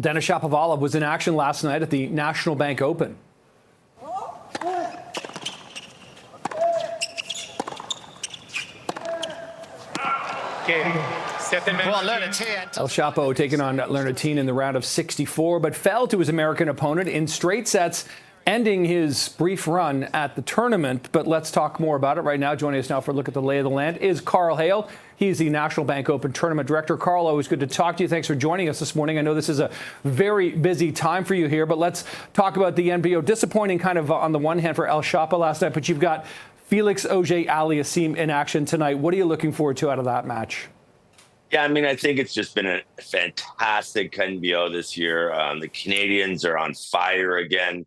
Denis Shapovalov was in action last night at the National Bank Open. El Chapo taking on Lernatin in the round of 64, but fell to his American opponent in straight sets, ending his brief run at the tournament. But let's talk more about it right now. Joining us now for a look at the lay of the land is Karl Hale. He's the National Bank Open Tournament Director. Karl, always good to talk to you. Thanks for joining us this morning. I know this is a very busy time for you here, but let's talk about the NBO. Disappointing kind of on the one hand for El Chapo last night, but you've got Felix Auger-Aliassime in action tonight. What are you looking forward to out of that match? Yeah, I mean, I think it's just been a fantastic NBO this year. The Canadians are on fire again.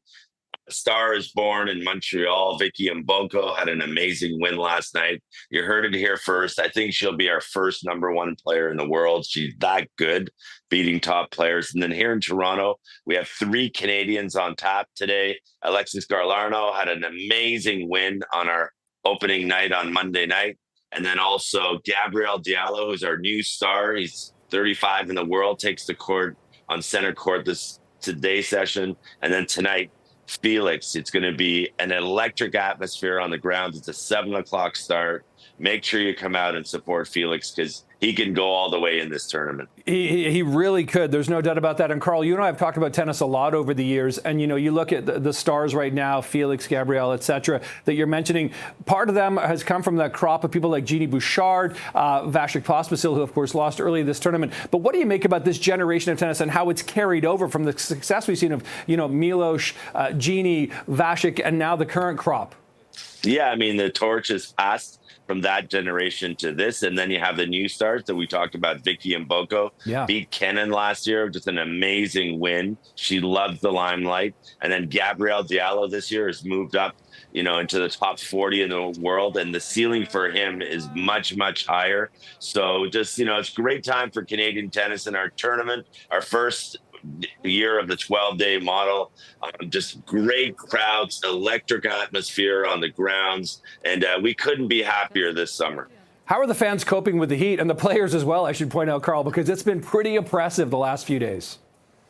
A star is born in Montreal. Vicky Mboko had an amazing win last night. You heard it here first. I think she'll be our first #1 player in the world. She's that good, beating top players. And then here in Toronto, we have 3 Canadians on tap today. Alexis Garlarno had an amazing win on our opening night on Monday night. And then also Gabriel Diallo, who's our new star. He's 35 in the world, takes the court on center court today's session. And then tonight, Felix. It's going to be an electric atmosphere on the grounds. It's a 7 o'clock start. Make sure you come out and support Felix because he can go all the way in this tournament. He really could. There's no doubt about that. And Karl, you and I have talked about tennis a lot over the years. And, you know, you look at the stars right now, Felix, Gabriel, et cetera, that you're mentioning. Part of them has come from that crop of people like Genie Bouchard, Vasek Pospisil, who, of course, lost early this tournament. But what do you make about this generation of tennis and how it's carried over from the success we've seen of, you know, Milos, Genie, Vasek, and now the current crop? Yeah, I mean, the torch is passed from that generation to this. And then you have the new stars that we talked about. Vicky Mboko beat Kenin last year. Just an amazing win. She loves the limelight. And then Gabriel Diallo this year has moved up, you know, into the top 40 in the world. And the ceiling for him is much, much higher. So just, you know, it's a great time for Canadian tennis in our tournament. Our first year of the 12-day model. Just great crowds, electric atmosphere on the grounds, and we couldn't be happier this summer. How are the fans coping with the heat, and the players as well, I should point out, Karl, because it's been pretty impressive the last few days?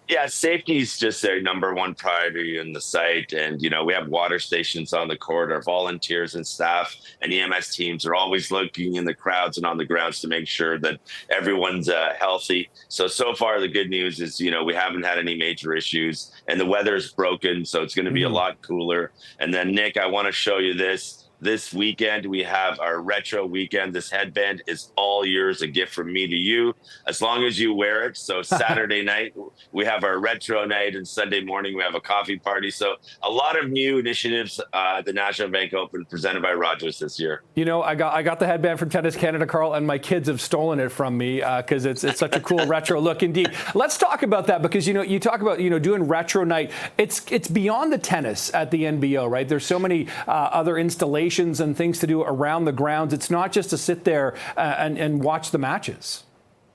Yeah, safety is just their #1 priority in the site. And, you know, we have water stations on the court. Our volunteers and staff and EMS teams are always looking in the crowds and on the grounds to make sure that everyone's healthy. So far, the good news is, you know, we haven't had any major issues and the weather's broken. So it's going to be a lot cooler. And then, Nick, I want to show you this. This weekend, we have our retro weekend. This headband is all yours, a gift from me to you, as long as you wear it. So Saturday night, we have our retro night, and Sunday morning, we have a coffee party. So a lot of new initiatives at the National Bank Open presented by Rogers this year. You know, I got the headband from Tennis Canada, Karl, and my kids have stolen it from me because it's such a cool retro look indeed. Let's talk about that because, you know, you talk about, you know, doing retro night. It's beyond the tennis at the NBO, right? There's so many other installations and things to do around the grounds. It's not just to sit there and watch the matches.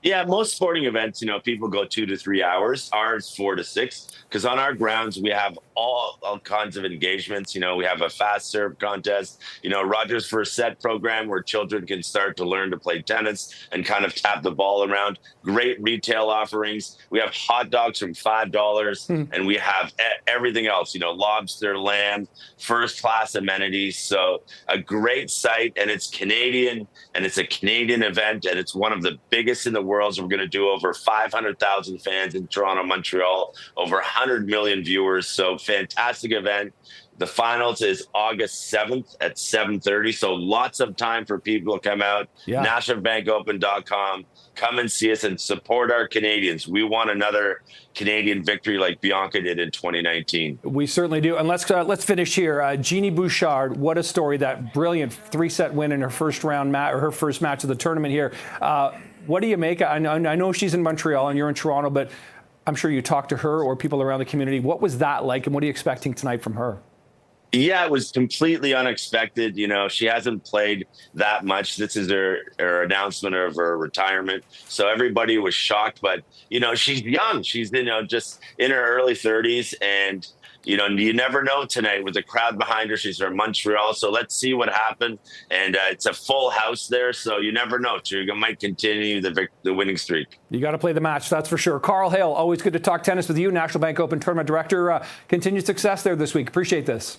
Yeah, most sporting events, you know, people go 2 to 3 hours. Ours 4 to 6, because on our grounds we have all kinds of engagements. You know, we have a fast serve contest. You know, Rogers First Set program where children can start to learn to play tennis and kind of tap the ball around. Great retail offerings. We have hot dogs from $5, and we have everything else. You know, lobster, lamb, first class amenities. So a great site, and it's Canadian, and it's a Canadian event, and it's one of the biggest in the world. So we're going to do over 500,000 fans in Toronto, Montreal, over 100 million viewers. So fantastic event. The finals is August 7th at 7:30. So lots of time for people to come out. Yeah. NationalBankOpen.com. Come and see us and support our Canadians. We want another Canadian victory like Bianca did in 2019. We certainly do. And let's finish here. Genie Bouchard, what a story! That brilliant 3-set win in her first round match, or her first match of the tournament here. What do you make? I know she's in Montreal and you're in Toronto, but I'm sure you talked to her or people around the community. What was that like, and what are you expecting tonight from her? Yeah, it was completely unexpected. You know, she hasn't played that much. This is her announcement of her retirement. So everybody was shocked, but, you know, she's young. She's, you know, just in her early 30s. And, you never know tonight with the crowd behind her. She's from Montreal, so let's see what happened. And it's a full house there, so you never know. She might continue the winning streak. You got to play the match, that's for sure. Karl Hale, always good to talk tennis with you, National Bank Open Tournament Director. Continued success there this week. Appreciate this.